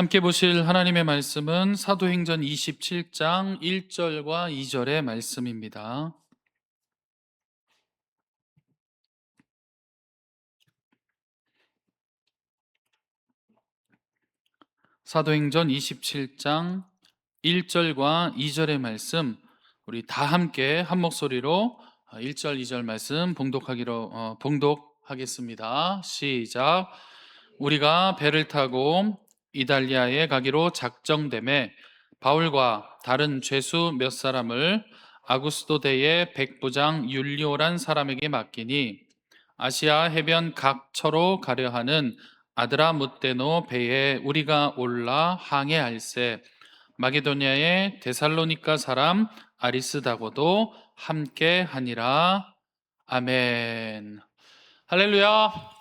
함께 보실 하나님의 말씀은 사도행전 27장 1절과 2절의 말씀입니다. 사도행전 27장 1절과 2절의 말씀, 우리 다 함께 한 목소리로 1절, 2절 말씀 봉독하겠습니다. 시작. 우리가 배를 타고 이달리아에 가기로 작정되매 바울과 다른 죄수 몇 사람을 아구스도 대의 백부장 율리오란 사람에게 맡기니 아시아 해변 각처로 가려 하는 아드라무테노 배에 우리가 올라 항해할세. 마게도냐의 데살로니가 사람 아리스다고도 함께 하니라. 아멘. 할렐루야.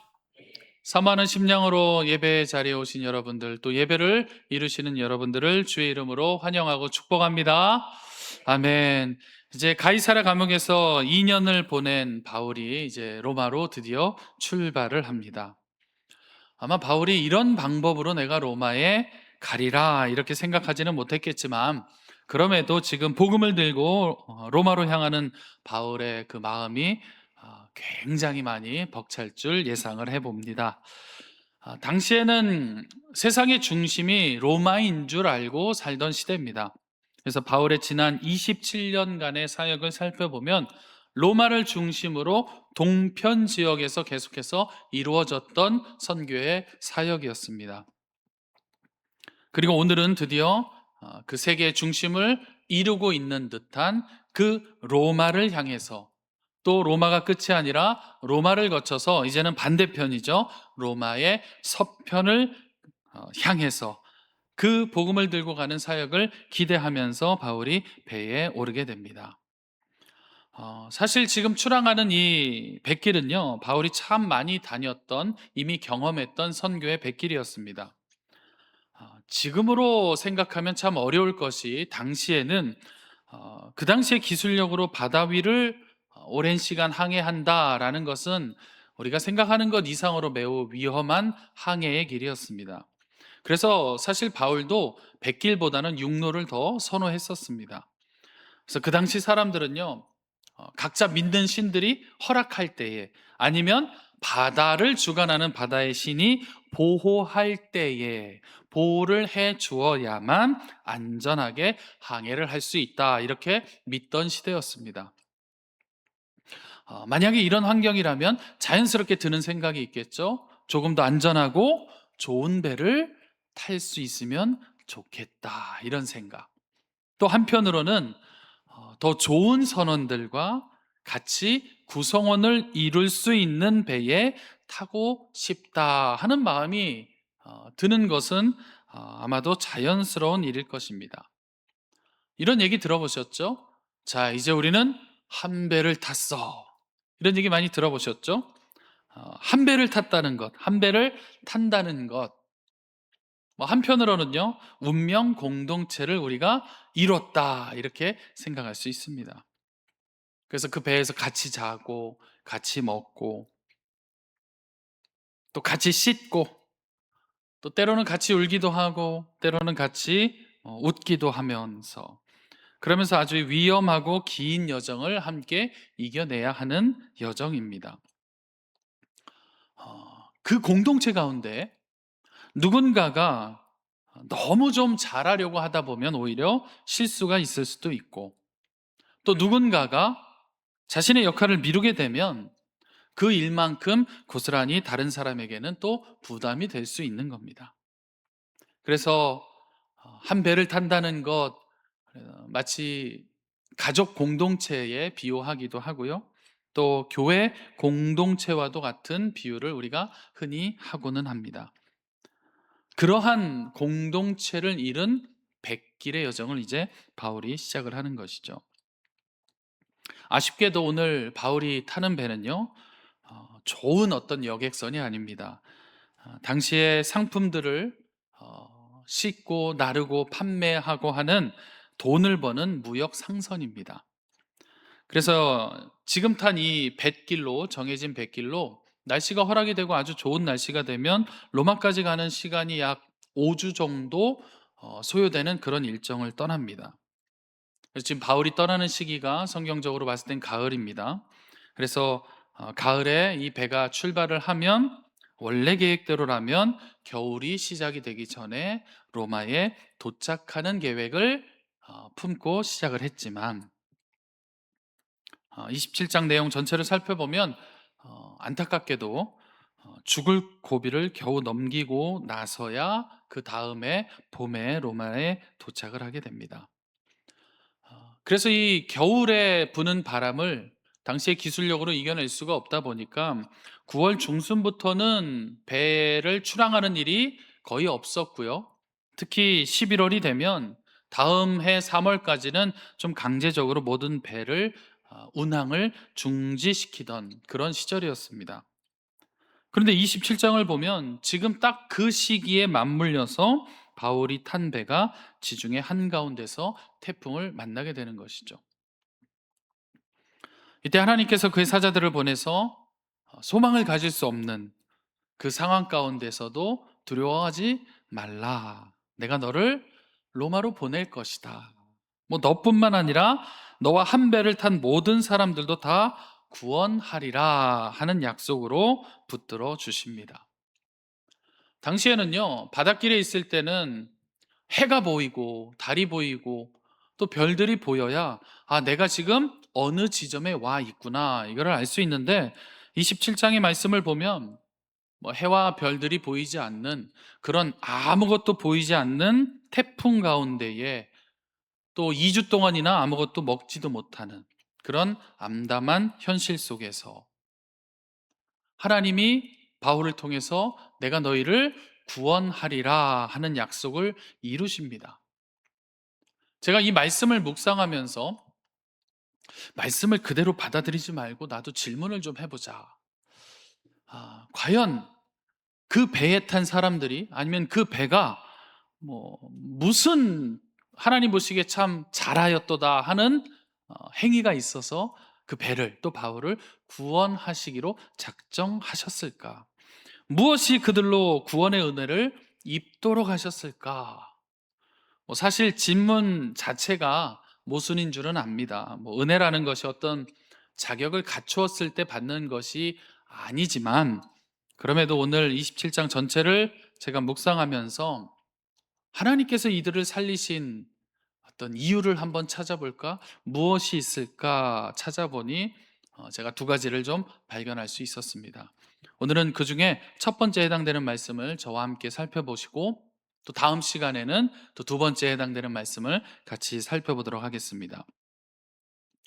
사모하는 심령으로 예배 자리에 오신 여러분들, 또 예배를 이루시는 여러분들을 주의 이름으로 환영하고 축복합니다. 아멘. 이제 가이사랴 감옥에서 2년을 보낸 바울이 이제 로마로 드디어 출발을 합니다. 아마 바울이 이런 방법으로 내가 로마에 가리라 이렇게 생각하지는 못했겠지만, 그럼에도 지금 복음을 들고 로마로 향하는 바울의 그 마음이 굉장히 많이 벅찰 줄 예상을 해봅니다. 당시에는 세상의 중심이 로마인 줄 알고 살던 시대입니다. 그래서 바울의 지난 27년간의 사역을 살펴보면 로마를 중심으로 동편 지역에서 계속해서 이루어졌던 선교의 사역이었습니다. 그리고 오늘은 드디어 그 세계의 중심을 이루고 있는 듯한 그 로마를 향해서, 또 로마가 끝이 아니라 로마를 거쳐서 이제는 반대편이죠. 로마의 서편을 향해서 그 복음을 들고 가는 사역을 기대하면서 바울이 배에 오르게 됩니다. 사실 지금 출항하는 이 백길은요, 바울이 참 많이 다녔던, 이미 경험했던 선교의 백길이었습니다. 지금으로 생각하면 참 어려울 것이, 당시에는 그 당시의 기술력으로 바다 위를 오랜 시간 항해한다라는 것은 우리가 생각하는 것 이상으로 매우 위험한 항해의 길이었습니다. 그래서 사실 바울도 백길보다는 육로를 더 선호했었습니다. 그래서 그 당시 사람들은요, 각자 믿는 신들이 허락할 때에, 아니면 바다를 주관하는 바다의 신이 보호할 때에 보호를 해 주어야만 안전하게 항해를 할 수 있다, 이렇게 믿던 시대였습니다. 만약에 이런 환경이라면 자연스럽게 드는 생각이 있겠죠. 조금 더 안전하고 좋은 배를 탈 수 있으면 좋겠다, 이런 생각. 또 한편으로는 더 좋은 선원들과 같이 구성원을 이룰 수 있는 배에 타고 싶다 하는 마음이 드는 것은 아마도 자연스러운 일일 것입니다. 이런 얘기 들어보셨죠? 자, 이제 우리는 한 배를 탔어. 이런 얘기 많이 들어보셨죠? 한 배를 탔다는 것, 한 배를 탄다는 것. 한편으로는요, 운명 공동체를 우리가 이뤘다, 이렇게 생각할 수 있습니다. 그래서 그 배에서 같이 자고, 같이 먹고, 또 같이 씻고, 또 때로는 같이 울기도 하고, 때로는 같이 웃기도 하면서, 그러면서 아주 위험하고 긴 여정을 함께 이겨내야 하는 여정입니다. 그 공동체 가운데 누군가가 너무 좀 잘하려고 하다 보면 오히려 실수가 있을 수도 있고, 또 누군가가 자신의 역할을 미루게 되면 그 일만큼 고스란히 다른 사람에게는 또 부담이 될 수 있는 겁니다. 그래서 한 배를 탄다는 것, 마치 가족 공동체에 비유하기도 하고요. 또 교회 공동체와도 같은 비유를 우리가 흔히 하고는 합니다. 그러한 공동체를 이룬 백길의 여정을 이제 바울이 시작을 하는 것이죠. 아쉽게도 오늘 바울이 타는 배는요, 좋은 어떤 여객선이 아닙니다. 당시의 상품들을 싣고 나르고 판매하고 하는 돈을 버는 무역 상선입니다. 그래서 지금 탄 이 뱃길로, 정해진 뱃길로 날씨가 허락이 되고 아주 좋은 날씨가 되면 로마까지 가는 시간이 약 5주 정도 소요되는 그런 일정을 떠납니다. 그래서 지금 바울이 떠나는 시기가 성경적으로 봤을 땐 가을입니다. 그래서 가을에 이 배가 출발을 하면 원래 계획대로라면 겨울이 시작이 되기 전에 로마에 도착하는 계획을 품고 시작을 했지만 27장 내용 전체를 살펴보면 안타깝게도 죽을 고비를 겨우 넘기고 나서야 그 다음에 봄에 로마에 도착을 하게 됩니다. 그래서 이 겨울에 부는 바람을 당시의 기술력으로 이겨낼 수가 없다 보니까 9월 중순부터는 배를 출항하는 일이 거의 없었고요. 특히 11월이 되면 다음 해 3월까지는 좀 강제적으로 모든 배를 운항을 중지시키던 그런 시절이었습니다. 그런데 27장을 보면 지금 딱 그 시기에 맞물려서 바울이 탄 배가 지중해 한가운데서 태풍을 만나게 되는 것이죠. 이때 하나님께서 그의 사자들을 보내서 소망을 가질 수 없는 그 상황 가운데서도 두려워하지 말라. 내가 너를 로마로 보낼 것이다. 뭐 너뿐만 아니라 너와 한 배를 탄 모든 사람들도 다 구원하리라 하는 약속으로 붙들어 주십니다. 당시에는요, 바닷길에 있을 때는 해가 보이고 달이 보이고 또 별들이 보여야 내가 지금 어느 지점에 와 있구나 이거를 알 수 있는데 27장의 말씀을 보면 뭐 해와 별들이 보이지 않는 그런 아무것도 보이지 않는 태풍 가운데에 또 2주 동안이나 아무것도 먹지도 못하는 그런 암담한 현실 속에서 하나님이 바울을 통해서 내가 너희를 구원하리라 하는 약속을 이루십니다. 제가 이 말씀을 묵상하면서 말씀을 그대로 받아들이지 말고 나도 질문을 좀 해보자. 과연 그 배에 탄 사람들이 아니면 그 배가 뭐 무슨 하나님 보시기에 참 잘하였도다 하는 행위가 있어서 그 배를 또 바울을 구원하시기로 작정하셨을까? 무엇이 그들로 구원의 은혜를 입도록 하셨을까? 사실 질문 자체가 모순인 줄은 압니다. 은혜라는 것이 어떤 자격을 갖추었을 때 받는 것이 아니지만 그럼에도 오늘 27장 전체를 제가 묵상하면서 하나님께서 이들을 살리신 어떤 이유를 한번 찾아볼까? 무엇이 있을까 찾아보니 제가 두 가지를 좀 발견할 수 있었습니다. 오늘은 그 중에 첫 번째 해당되는 말씀을 저와 함께 살펴보시고 또 다음 시간에는 또 두 번째 해당되는 말씀을 같이 살펴보도록 하겠습니다.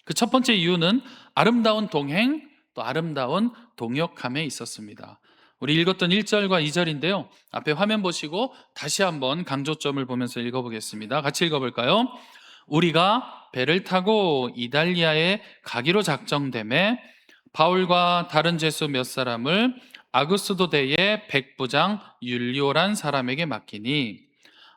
그 첫 번째 이유는 아름다운 동행 또 아름다운 동역함에 있었습니다. 우리 읽었던 1절과 2절인데요. 앞에 화면 보시고 다시 한번 강조점을 보면서 읽어보겠습니다. 같이 읽어볼까요? 우리가 배를 타고 이달리아에 가기로 작정됨에 바울과 다른 제수 몇 사람을 아그스도대의 백부장 율리오란 사람에게 맡기니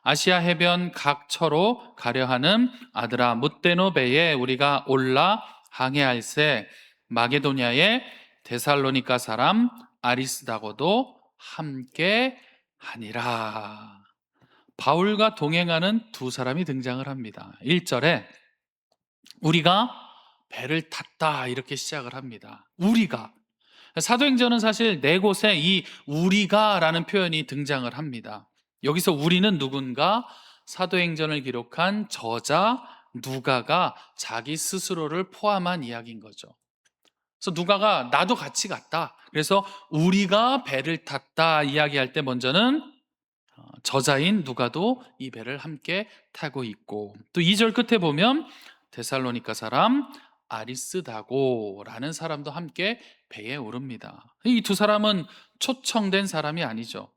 아시아 해변 각 처로 가려 하는 아드라 뭇데노 배에 우리가 올라 항해할새 마게도냐의 데살로니가 사람 아리스다고도 함께 하니라. 바울과 동행하는 두 사람이 등장을 합니다. 1절에 우리가 배를 탔다 이렇게 시작을 합니다. 우리가 사도행전은 사실 네 곳에 이 우리가라는 표현이 등장을 합니다. 여기서 우리는 누군가 사도행전을 기록한 저자 누가가 자기 스스로를 포함한 이야기인 거죠. 그래서 누가가 나도 같이 갔다. 그래서 우리가 배를 탔다 이야기할 때 먼저는 저자인 누가도 이 배를 함께 타고 있고 또 2절 끝에 보면 데살로니가 사람 아리스다고라는 사람도 함께 배에 오릅니다. 이 두 사람은 초청된 사람이 아니죠.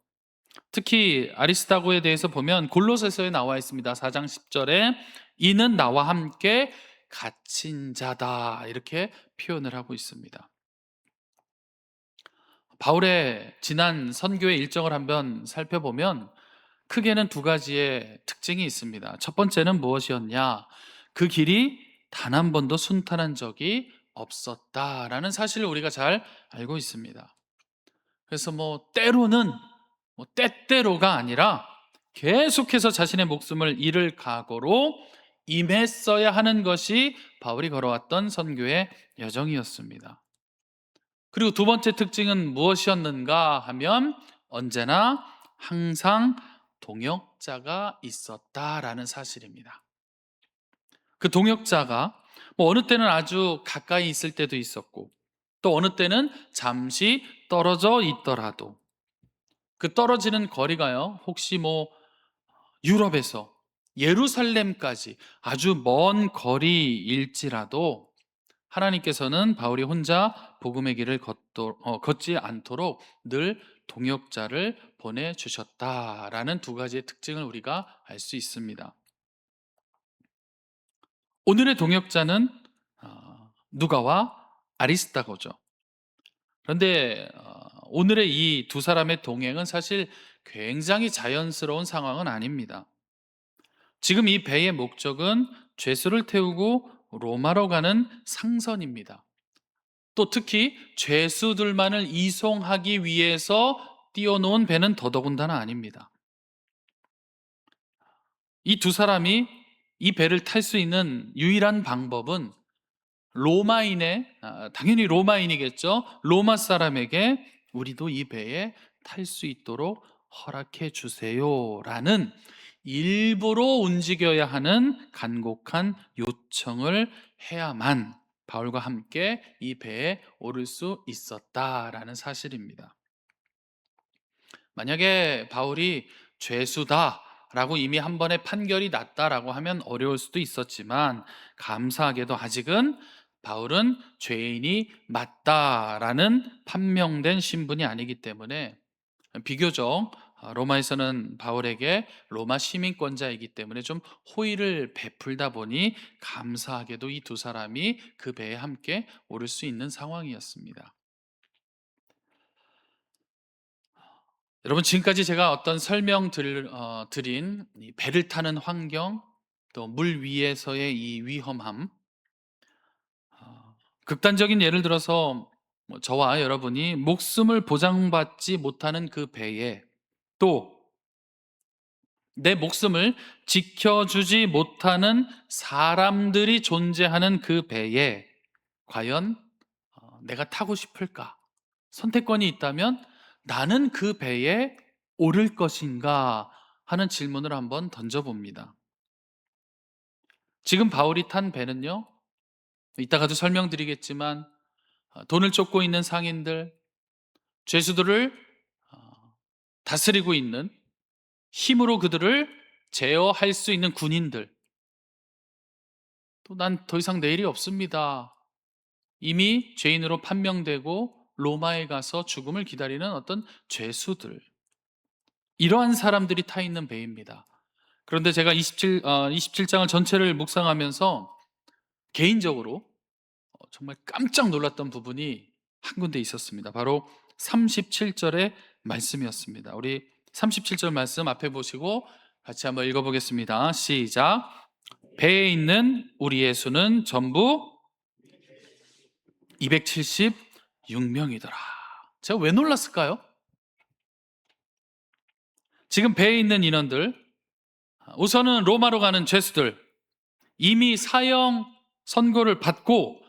특히 아리스다고에 대해서 보면 골로새서에 나와 있습니다. 4장 10절에 이는 나와 함께 갇힌 자다 이렇게 표현을 하고 있습니다. 바울의 지난 선교의 일정을 한번 살펴보면 크게는 두 가지의 특징이 있습니다. 첫 번째는 무엇이었냐? 그 길이 단 한 번도 순탄한 적이 없었다라는 사실을 우리가 잘 알고 있습니다. 그래서 때로는 때때로가 아니라 계속해서 자신의 목숨을 잃을 각오로 임했어야 하는 것이 바울이 걸어왔던 선교의 여정이었습니다. 그리고 두 번째 특징은 무엇이었는가 하면 언제나 항상 동역자가 있었다라는 사실입니다. 그 동역자가 어느 때는 아주 가까이 있을 때도 있었고 또 어느 때는 잠시 떨어져 있더라도 그 떨어지는 거리가요, 혹시 유럽에서 예루살렘까지 아주 먼 거리일지라도 하나님께서는 바울이 혼자 복음의 길을 걷지 않도록 늘 동역자를 보내주셨다라는 두 가지의 특징을 우리가 알 수 있습니다. 오늘의 동역자는 누가와 아리스다고죠. 그런데 오늘의 이 두 사람의 동행은 사실 굉장히 자연스러운 상황은 아닙니다. 지금 이 배의 목적은 죄수를 태우고 로마로 가는 상선입니다. 또 특히 죄수들만을 이송하기 위해서 띄워놓은 배는 더더군다나 아닙니다. 이 두 사람이 이 배를 탈 수 있는 유일한 방법은 당연히 로마인이겠죠. 로마 사람에게 우리도 이 배에 탈 수 있도록 허락해 주세요라는 일부러 움직여야 하는 간곡한 요청을 해야만 바울과 함께 이 배에 오를 수 있었다라는 사실입니다. 만약에 바울이 죄수다라고 이미 한 번에 판결이 났다라고 하면 어려울 수도 있었지만 감사하게도 아직은 바울은 죄인이 맞다라는 판명된 신분이 아니기 때문에 비교적 로마에서는 바울에게 로마 시민권자이기 때문에 좀 호의를 베풀다 보니 감사하게도 이 두 사람이 그 배에 함께 오를 수 있는 상황이었습니다. 여러분, 지금까지 제가 어떤 드린 이 배를 타는 환경, 또 물 위에서의 이 위험함, 극단적인 예를 들어서 저와 여러분이 목숨을 보장받지 못하는 그 배에, 또 내 목숨을 지켜주지 못하는 사람들이 존재하는 그 배에 과연 내가 타고 싶을까? 선택권이 있다면 나는 그 배에 오를 것인가 하는 질문을 한번 던져봅니다. 지금 바울이 탄 배는요, 이따가도 설명드리겠지만 돈을 쫓고 있는 상인들, 죄수들을 다스리고 있는, 힘으로 그들을 제어할 수 있는 군인들, 또 난 더 이상 내 일이 없습니다, 이미 죄인으로 판명되고 로마에 가서 죽음을 기다리는 어떤 죄수들, 이러한 사람들이 타 있는 배입니다. 그런데 제가 27장을 전체를 묵상하면서 개인적으로 정말 깜짝 놀랐던 부분이 한 군데 있었습니다. 바로 37절의 말씀이었습니다. 우리 37절 말씀 앞에 보시고 같이 한번 읽어보겠습니다. 시작. 배에 있는 우리의 수는 전부 276명이더라. 제가 왜 놀랐을까요? 지금 배에 있는 인원들, 우선은 로마로 가는 죄수들, 이미 사형 선고를 받고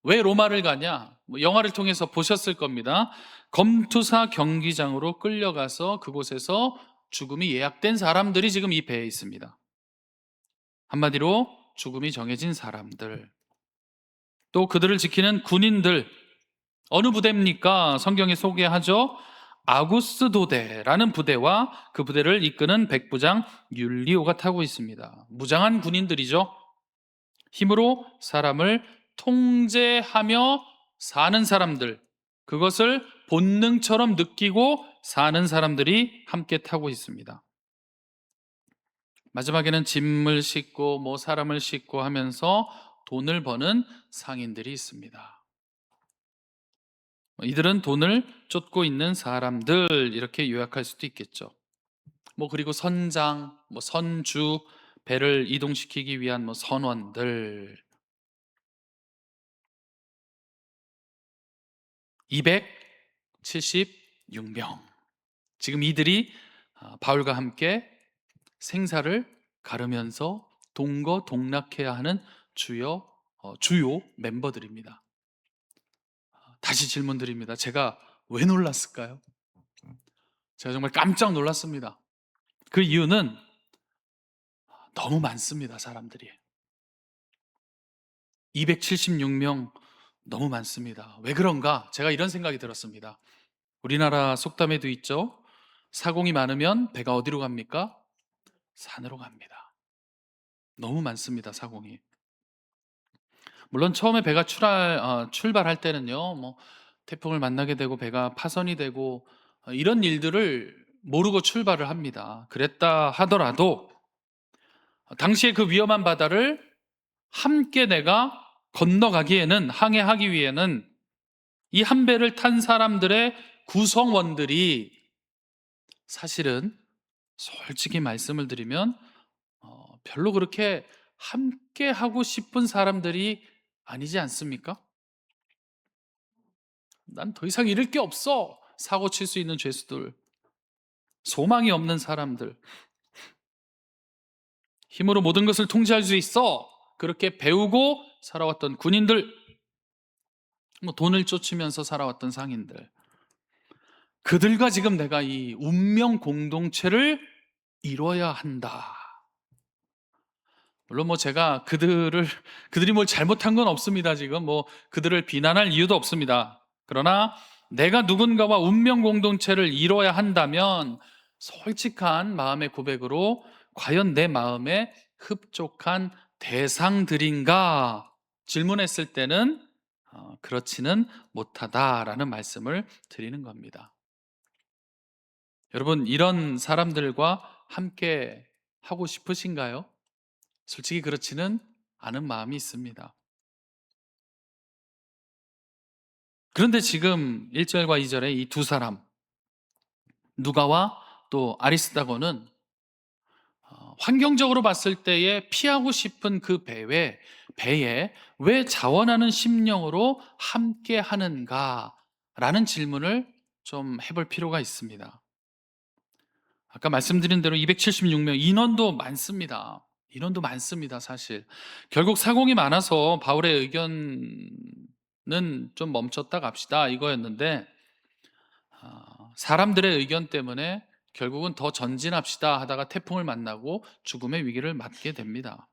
왜 로마를 가냐? 영화를 통해서 보셨을 겁니다. 검투사 경기장으로 끌려가서 그곳에서 죽음이 예약된 사람들이 지금 이 배에 있습니다. 한마디로 죽음이 정해진 사람들, 또 그들을 지키는 군인들, 어느 부대입니까? 성경에 소개하죠. 아구스도대라는 부대와 그 부대를 이끄는 백부장 율리오가 타고 있습니다. 무장한 군인들이죠. 힘으로 사람을 통제하며 사는 사람들, 그것을 본능처럼 느끼고 사는 사람들이 함께 타고 있습니다. 마지막에는 짐을 싣고 사람을 싣고 하면서 돈을 버는 상인들이 있습니다. 이들은 돈을 쫓고 있는 사람들, 이렇게 요약할 수도 있겠죠. 그리고 선장, 선주, 배를 이동시키기 위한 선원들, 276명. 지금 이들이 바울과 함께 생사를 가르면서 동거동락해야 하는 주요 멤버들입니다. 다시 질문 드립니다. 제가 왜 놀랐을까요? 제가 정말 깜짝 놀랐습니다. 그 이유는 너무 많습니다, 사람들이. 276명 너무 많습니다. 왜 그런가? 제가 이런 생각이 들었습니다. 우리나라 속담에도 있죠. 사공이 많으면 배가 어디로 갑니까? 산으로 갑니다. 너무 많습니다, 사공이. 물론 처음에 배가 출발할 때는요, 뭐 태풍을 만나게 되고 배가 파손이 되고 이런 일들을 모르고 출발을 합니다. 그랬다 하더라도 당시에 그 위험한 바다를 함께 내가 건너가기에는, 항해하기 위해는 이 한 배를 탄 사람들의 구성원들이 사실은 솔직히 말씀을 드리면 별로 그렇게 함께 하고 싶은 사람들이 아니지 않습니까? 난 더 이상 잃을 게 없어. 사고 칠 수 있는 죄수들, 소망이 없는 사람들, 힘으로 모든 것을 통제할 수 있어. 그렇게 배우고 살아왔던 군인들, 뭐 돈을 쫓으면서 살아왔던 상인들, 그들과 지금 내가 이 운명 공동체를 이뤄야 한다. 물론 뭐 제가 그들이 뭘 잘못한 건 없습니다. 지금 뭐 그들을 비난할 이유도 없습니다. 그러나 내가 누군가와 운명 공동체를 이뤄야 한다면 솔직한 마음의 고백으로 과연 내 마음에 흡족한 대상들인가 질문했을 때는 그렇지는 못하다라는 말씀을 드리는 겁니다. 여러분, 이런 사람들과 함께 하고 싶으신가요? 솔직히 그렇지는 않은 마음이 있습니다. 그런데 지금 1절과 2절에 이 두 사람, 누가와 또 아리스다고는 환경적으로 봤을 때에 피하고 싶은 그 배에 왜 자원하는 심령으로 함께 하는가라는 질문을 좀 해볼 필요가 있습니다. 아까 말씀드린 대로 276명, 인원도 많습니다, 사실. 결국 사공이 많아서 바울의 의견은 좀 멈췄다 갑시다, 이거였는데, 사람들의 의견 때문에 결국은 더 전진합시다 하다가 태풍을 만나고 죽음의 위기를 맞게 됩니다.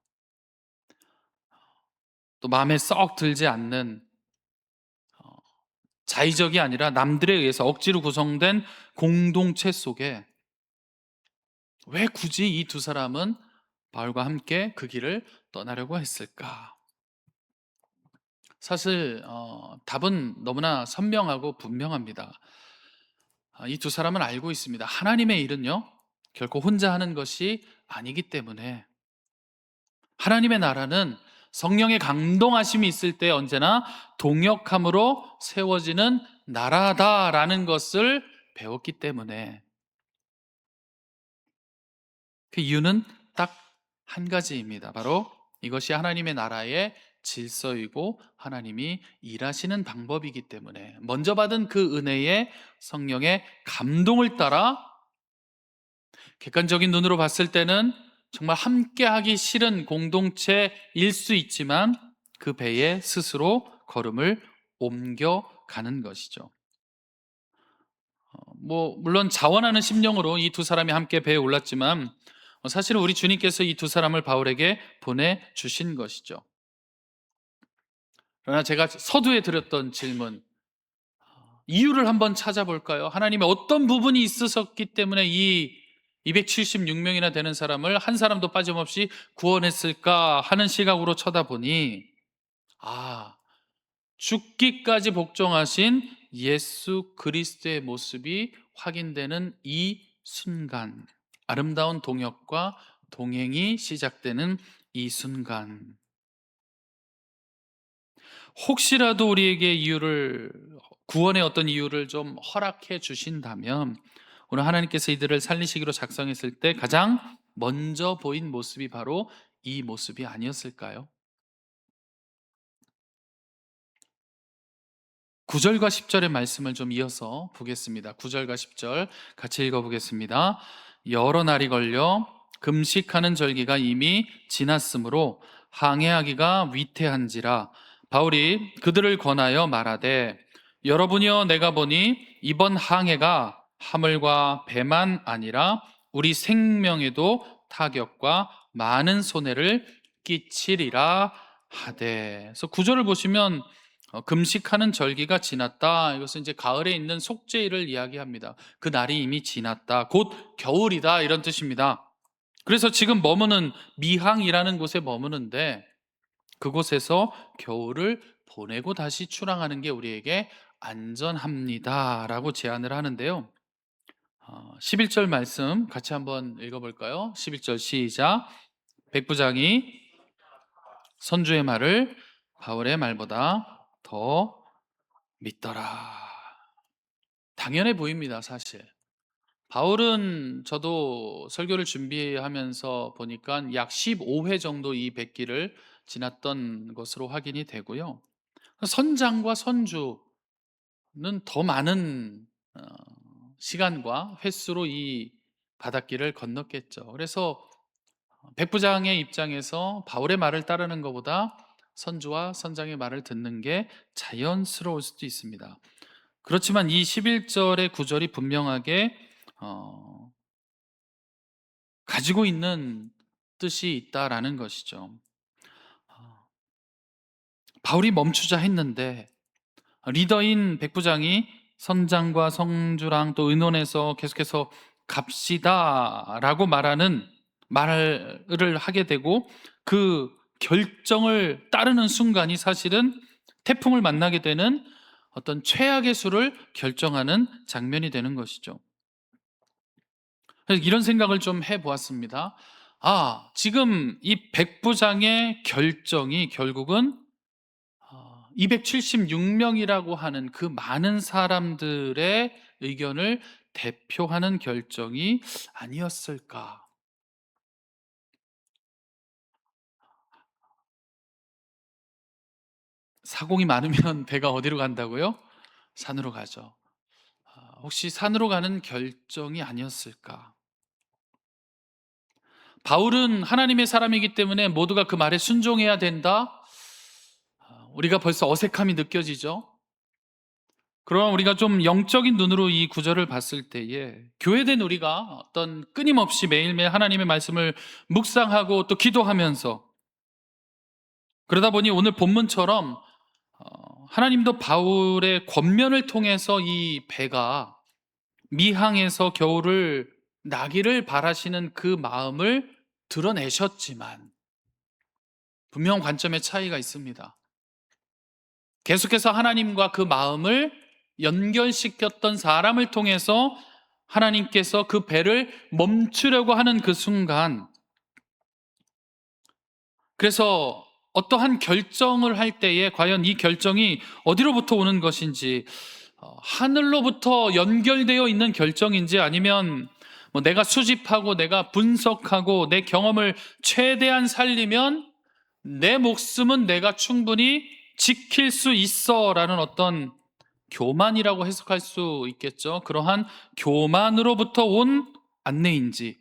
또 마음에 썩 들지 않는, 자의적이 아니라 남들에 의해서 억지로 구성된 공동체 속에 왜 굳이 이 두 사람은 바울과 함께 그 길을 떠나려고 했을까? 사실 답은 너무나 선명하고 분명합니다. 이 두 사람은 알고 있습니다. 하나님의 일은요, 결코 혼자 하는 것이 아니기 때문에 하나님의 나라는 성령의 강동하심이 있을 때 언제나 동역함으로 세워지는 나라다라는 것을 배웠기 때문에, 그 이유는 딱 한 가지입니다. 바로 이것이 하나님의 나라의 질서이고 하나님이 일하시는 방법이기 때문에 먼저 받은 그 은혜의 성령의 감동을 따라 객관적인 눈으로 봤을 때는 정말 함께하기 싫은 공동체일 수 있지만 그 배에 스스로 걸음을 옮겨가는 것이죠. 물론 자원하는 심령으로 이 두 사람이 함께 배에 올랐지만 사실은 우리 주님께서 이 두 사람을 바울에게 보내주신 것이죠. 그러나 제가 서두에 드렸던 질문, 이유를 한번 찾아볼까요? 하나님의 어떤 부분이 있으셨기 때문에 이 276명이나 되는 사람을 한 사람도 빠짐없이 구원했을까 하는 시각으로 쳐다보니, 아, 죽기까지 복종하신 예수 그리스도의 모습이 확인되는 이 순간, 아름다운 동역과 동행이 시작되는 이 순간, 혹시라도 우리에게 구원의 어떤 이유를 좀 허락해 주신다면 오늘 하나님께서 이들을 살리시기로 작성했을 때 가장 먼저 보인 모습이 바로 이 모습이 아니었을까요? 9절과 10절의 말씀을 좀 이어서 보겠습니다. 9절과 10절 같이 읽어보겠습니다. 여러 날이 걸려 금식하는 절기가 이미 지났으므로 항해하기가 위태한지라 바울이 그들을 권하여 말하되 여러분이여 내가 보니 이번 항해가 하물과 배만 아니라 우리 생명에도 타격과 많은 손해를 끼치리라 하되. 그래서 구절을 보시면 금식하는 절기가 지났다. 이것은 이제 가을에 있는 속죄일을 이야기합니다. 그 날이 이미 지났다. 곧 겨울이다. 이런 뜻입니다. 그래서 지금 머무는 미항이라는 곳에 머무는데 그곳에서 겨울을 보내고 다시 출항하는 게 우리에게 안전합니다라고 제안을 하는데요. 11절 말씀 같이 한번 읽어볼까요? 11절 시작. 백부장이 선주의 말을 바울의 말보다 더 믿더라. 당연해 보입니다, 사실. 바울은 저도 설교를 준비하면서 보니까 약 15회 정도 이 백기를 지났던 것으로 확인이 되고요. 선장과 선주는 더 많은 시간과 횟수로 이 바닷길을 건넜겠죠. 그래서 백부장의 입장에서 바울의 말을 따르는 것보다 선주와 선장의 말을 듣는 게 자연스러울 수도 있습니다. 그렇지만 이 11절의 구절이 분명하게 가지고 있는 뜻이 있다라는 것이죠. 바울이 멈추자 했는데 리더인 백부장이 선장과 성주랑 또 의논해서 계속해서 갑시다라고 말을 하게 되고 그 결정을 따르는 순간이 사실은 태풍을 만나게 되는 어떤 최악의 수를 결정하는 장면이 되는 것이죠. 그래서 이런 생각을 좀 해보았습니다. 지금 이 백부장의 결정이 결국은 276명이라고 하는 그 많은 사람들의 의견을 대표하는 결정이 아니었을까? 사공이 많으면 배가 어디로 간다고요? 산으로 가죠. 혹시 산으로 가는 결정이 아니었을까? 바울은 하나님의 사람이기 때문에 모두가 그 말에 순종해야 된다? 우리가 벌써 어색함이 느껴지죠? 그러나 우리가 좀 영적인 눈으로 이 구절을 봤을 때에 교회된 우리가 어떤 끊임없이 매일매일 하나님의 말씀을 묵상하고 또 기도하면서 그러다 보니 오늘 본문처럼 하나님도 바울의 권면을 통해서 이 배가 미항에서 겨울을 나기를 바라시는 그 마음을 드러내셨지만 분명 관점의 차이가 있습니다. 계속해서 하나님과 그 마음을 연결시켰던 사람을 통해서 하나님께서 그 배를 멈추려고 하는 그 순간, 그래서 어떠한 결정을 할 때에 과연 이 결정이 어디로부터 오는 것인지, 하늘로부터 연결되어 있는 결정인지 아니면 내가 수집하고 내가 분석하고 내 경험을 최대한 살리면 내 목숨은 내가 충분히 지킬 수 있어 라는 어떤 교만이라고 해석할 수 있겠죠. 그러한 교만으로부터 온 안내인지,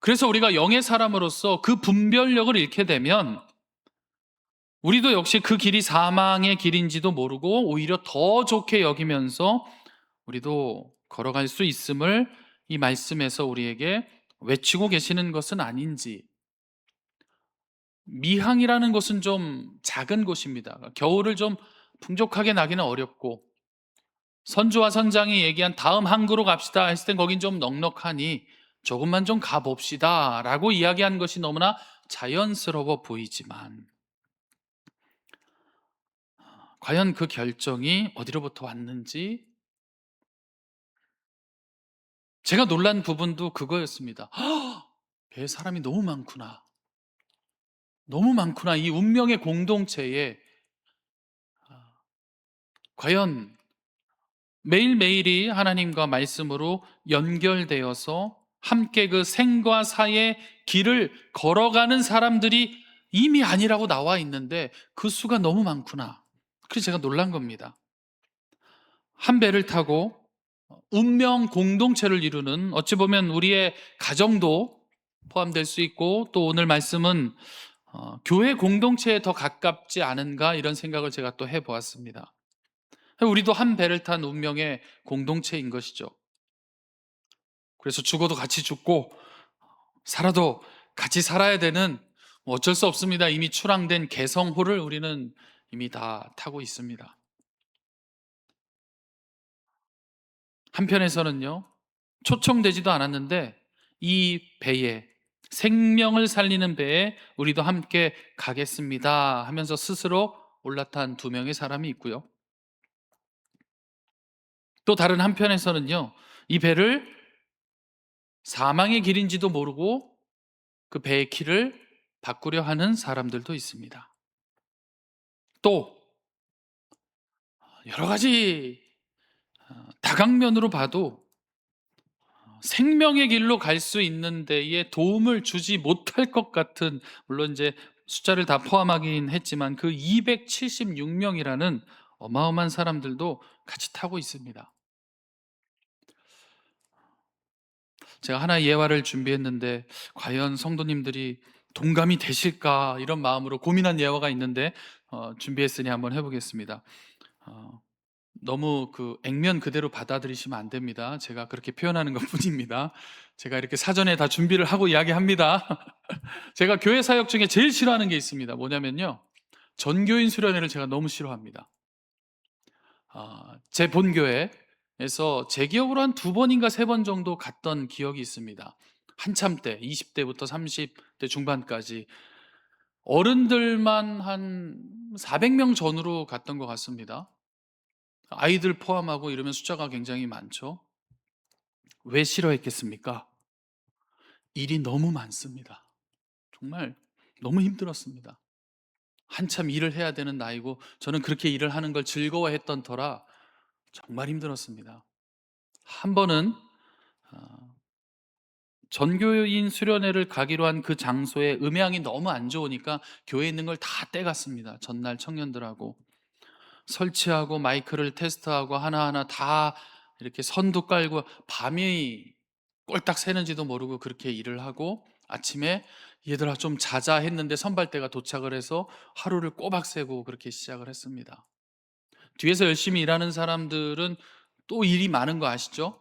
그래서 우리가 영의 사람으로서 그 분별력을 잃게 되면 우리도 역시 그 길이 사망의 길인지도 모르고 오히려 더 좋게 여기면서 우리도 걸어갈 수 있음을 이 말씀에서 우리에게 외치고 계시는 것은 아닌지. 미항이라는 곳은 좀 작은 곳입니다. 겨울을 좀 풍족하게 나기는 어렵고, 선주와 선장이 얘기한 다음 항구로 갑시다 했을 땐 거긴 좀 넉넉하니 조금만 좀 가봅시다 라고 이야기한 것이 너무나 자연스러워 보이지만 과연 그 결정이 어디로부터 왔는지, 제가 놀란 부분도 그거였습니다. 배에 사람이 너무 많구나. 너무 많구나. 이 운명의 공동체에 과연 매일매일이 하나님과 말씀으로 연결되어서 함께 그 생과 사의 길을 걸어가는 사람들이 이미 아니라고 나와 있는데 그 수가 너무 많구나. 그래서 제가 놀란 겁니다. 한 배를 타고 운명 공동체를 이루는, 어찌 보면 우리의 가정도 포함될 수 있고, 또 오늘 말씀은 교회 공동체에 더 가깝지 않은가, 이런 생각을 제가 또 해보았습니다. 우리도 한 배를 탄 운명의 공동체인 것이죠. 그래서 죽어도 같이 죽고 살아도 같이 살아야 되는, 어쩔 수 없습니다. 이미 출항된 개성호를 우리는 이미 다 타고 있습니다. 한편에서는요, 초청되지도 않았는데 이 배에, 생명을 살리는 배에 우리도 함께 가겠습니다 하면서 스스로 올라탄 두 명의 사람이 있고요. 또 다른 한편에서는요, 이 배를 사망의 길인지도 모르고 그 배의 키를 바꾸려 하는 사람들도 있습니다. 또 여러 가지 다각면으로 봐도 생명의 길로 갈 수 있는 데에 도움을 주지 못할 것 같은, 물론 이제 숫자를 다 포함하긴 했지만 그 276명이라는 어마어마한 사람들도 같이 타고 있습니다. 제가 하나의 예화를 준비했는데 과연 성도님들이 동감이 되실까, 이런 마음으로 고민한 예화가 있는데 준비했으니 한번 해보겠습니다. 어, 너무 그 액면 그대로 받아들이시면 안 됩니다. 제가 그렇게 표현하는 것뿐입니다. 제가 이렇게 사전에 다 준비를 하고 이야기합니다. 제가 교회 사역 중에 제일 싫어하는 게 있습니다. 뭐냐면요, 전교인 수련회를 제가 너무 싫어합니다. 제 본교회에서 제 기억으로 한 두 번인가 세 번 정도 갔던 기억이 있습니다. 한참 때, 20대부터 30대 중반까지 어른들만 한 400명 전후로 갔던 것 같습니다. 아이들 포함하고 이러면 숫자가 굉장히 많죠. 왜 싫어했겠습니까? 일이 너무 많습니다. 정말 너무 힘들었습니다. 한참 일을 해야 되는 나이고, 저는 그렇게 일을 하는 걸 즐거워했던 터라 정말 힘들었습니다. 한 번은 전교인 수련회를 가기로 한 그 장소에 음향이 너무 안 좋으니까 교회에 있는 걸 다 떼갔습니다. 전날 청년들하고 설치하고 마이크를 테스트하고 하나하나 다 이렇게 선도 깔고, 밤이 꼴딱 새는지도 모르고 그렇게 일을 하고, 아침에 얘들아 좀 자자 했는데 선발대가 도착을 해서 하루를 꼬박 새고 그렇게 시작을 했습니다. 뒤에서 열심히 일하는 사람들은 또 일이 많은 거 아시죠?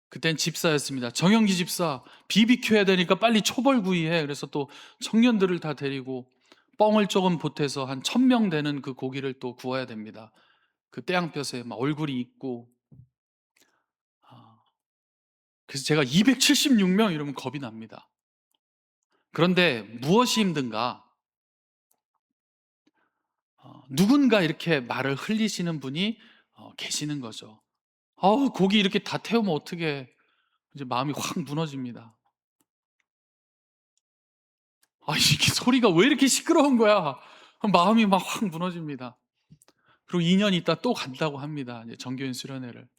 그땐 집사였습니다. 정영기 집사, BBQ 해야 되니까 빨리 초벌 구이해. 그래서 또 청년들을 다 데리고 뻥을 조금 보태서 한 1000명 되는 그 고기를 또 구워야 됩니다. 그 태양볕에 막 얼굴이 있고. 아, 그래서 제가 276명 이러면 겁이 납니다. 그런데 무엇이 힘든가? 누군가 이렇게 말을 흘리시는 분이 계시는 거죠. 고기 이렇게 다 태우면 어떻게, 이제 마음이 확 무너집니다. 이게 소리가 왜 이렇게 시끄러운 거야? 마음이 막 확 무너집니다. 그리고 2년 있다 또 간다고 합니다. 이제 정교인 수련회를.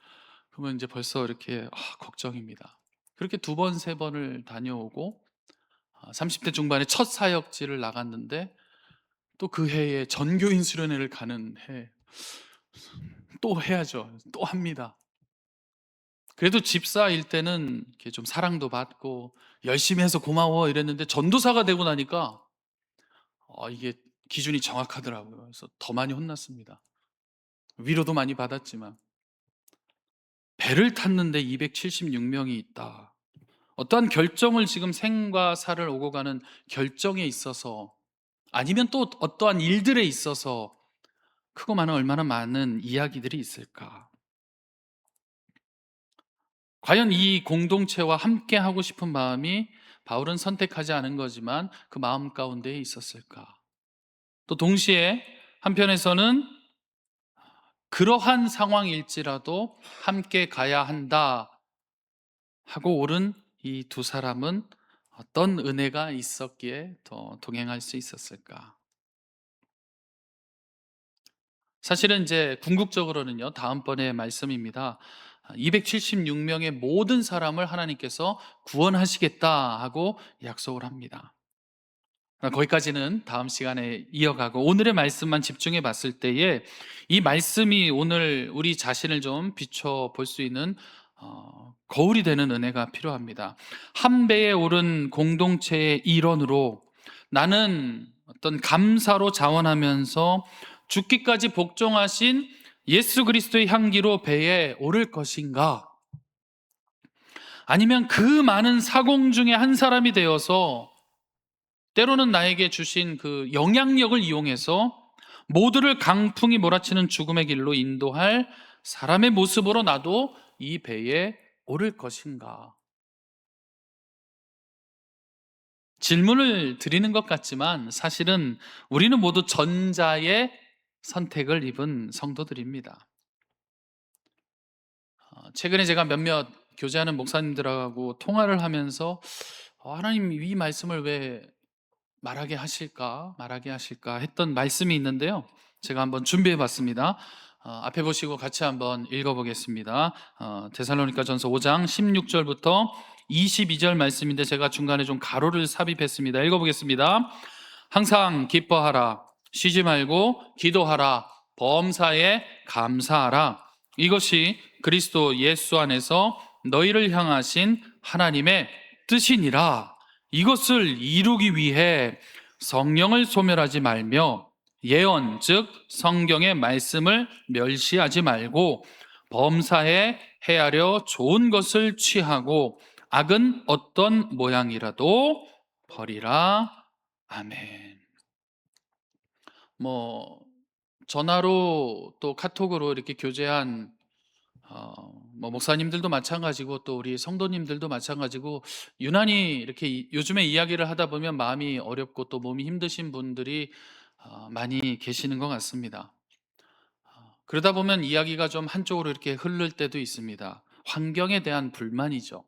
그러면 이제 벌써 이렇게 걱정입니다. 그렇게 두 번, 세 번을 다녀오고 30대 중반에 첫 사역지를 나갔는데, 또 그 해에 전교인 수련회를 가는 해, 또 해야죠. 또 합니다. 그래도 집사일 때는 이렇게 좀 사랑도 받고 열심히 해서 고마워 이랬는데, 전도사가 되고 나니까 이게 기준이 정확하더라고요. 그래서 더 많이 혼났습니다. 위로도 많이 받았지만. 배를 탔는데 276명이 있다. 어떠한 결정을, 지금 생과 사를 오고 가는 결정에 있어서, 아니면 또 어떠한 일들에 있어서 크고 많은, 얼마나 많은 이야기들이 있을까? 과연 이 공동체와 함께 하고 싶은 마음이 바울은 선택하지 않은 거지만 그 마음 가운데에 있었을까? 또 동시에 한편에서는 그러한 상황일지라도 함께 가야 한다 하고 오른 이 두 사람은 어떤 은혜가 있었기에 더 동행할 수 있었을까? 사실은 이제 궁극적으로는요, 다음번의 말씀입니다. 276명의 모든 사람을 하나님께서 구원하시겠다 하고 약속을 합니다. 거기까지는 다음 시간에 이어가고, 오늘의 말씀만 집중해 봤을 때에 이 말씀이 오늘 우리 자신을 좀 비춰 볼 수 있는 거울이 되는 은혜가 필요합니다. 한 배에 오른 공동체의 일원으로 나는 어떤 감사로 자원하면서 죽기까지 복종하신 예수 그리스도의 향기로 배에 오를 것인가? 아니면 그 많은 사공 중에 한 사람이 되어서 때로는 나에게 주신 그 영향력을 이용해서 모두를 강풍이 몰아치는 죽음의 길로 인도할 사람의 모습으로 나도 이 배에 오를 것인가? 질문을 드리는 것 같지만 사실은 우리는 모두 전자의 선택을 입은 성도들입니다. 최근에 제가 몇몇 교제하는 목사님들하고 통화를 하면서 하나님 이 말씀을 왜 말하게 하실까 했던 말씀이 있는데요. 제가 한번 준비해 봤습니다. 앞에 보시고 같이 한번 읽어보겠습니다. 데살로니가전서 5장 16절부터 22절 말씀인데 제가 중간에 좀 가로를 삽입했습니다. 읽어보겠습니다. 항상 기뻐하라, 쉬지 말고 기도하라, 범사에 감사하라. 이것이 그리스도 예수 안에서 너희를 향하신 하나님의 뜻이니라. 이것을 이루기 위해 성령을 소멸하지 말며 예언 즉 성경의 말씀을 멸시하지 말고 범사에 헤아려 좋은 것을 취하고 악은 어떤 모양이라도 버리라. 아멘. 뭐 전화로 또 카톡으로 이렇게 교제한 뭐 목사님들도 마찬가지고 또 우리 성도님들도 마찬가지고 유난히 이렇게 요즘에 이야기를 하다 보면 마음이 어렵고 또 몸이 힘드신 분들이 많이 계시는 것 같습니다. 그러다 보면 이야기가 좀 한쪽으로 이렇게 흐를 때도 있습니다. 환경에 대한 불만이죠.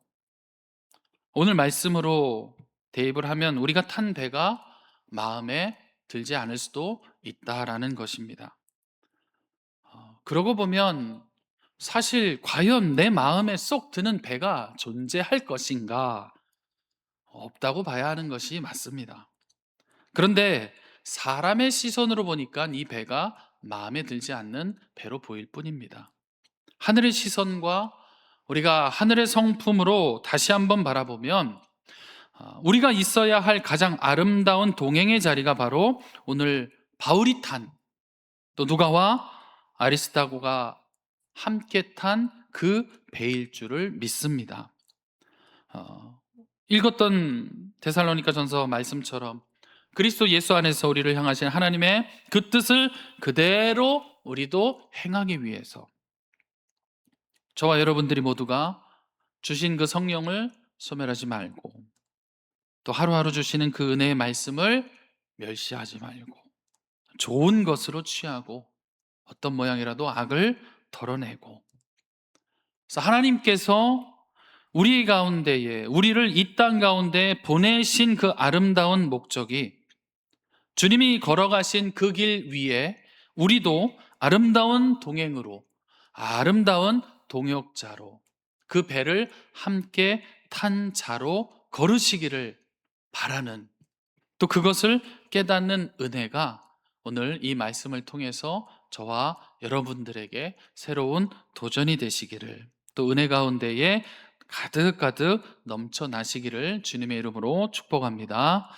오늘 말씀으로 대입을 하면 우리가 탄 배가 마음에 들지 않을 수도 있다라는 것입니다. 그러고 보면 사실 과연 내 마음에 쏙 드는 배가 존재할 것인가? 없다고 봐야 하는 것이 맞습니다. 그런데 사람의 시선으로 보니까 이 배가 마음에 들지 않는 배로 보일 뿐입니다. 하늘의 시선과 우리가 하늘의 성품으로 다시 한번 바라보면 우리가 있어야 할 가장 아름다운 동행의 자리가 바로 오늘 바울이 탄, 또 누가와 아리스다고가 함께 탄 그 배일 줄을 믿습니다. 읽었던 데살로니가 전서 말씀처럼 그리스도 예수 안에서 우리를 향하신 하나님의 그 뜻을 그대로 우리도 행하기 위해서 저와 여러분들이 모두가 주신 그 성령을 소멸하지 말고 또 하루하루 주시는 그 은혜의 말씀을 멸시하지 말고 좋은 것으로 취하고 어떤 모양이라도 악을 덜어내고, 그래서 하나님께서 우리 가운데에 우리를 이 땅 가운데 보내신 그 아름다운 목적이 주님이 걸어가신 그 길 위에 우리도 아름다운 동행으로 아름다운 동역자로 그 배를 함께 탄 자로 걸으시기를 바라는, 또 그것을 깨닫는 은혜가 오늘 이 말씀을 통해서 저와 여러분들에게 새로운 도전이 되시기를, 또 은혜 가운데에 가득가득 넘쳐나시기를 주님의 이름으로 축복합니다.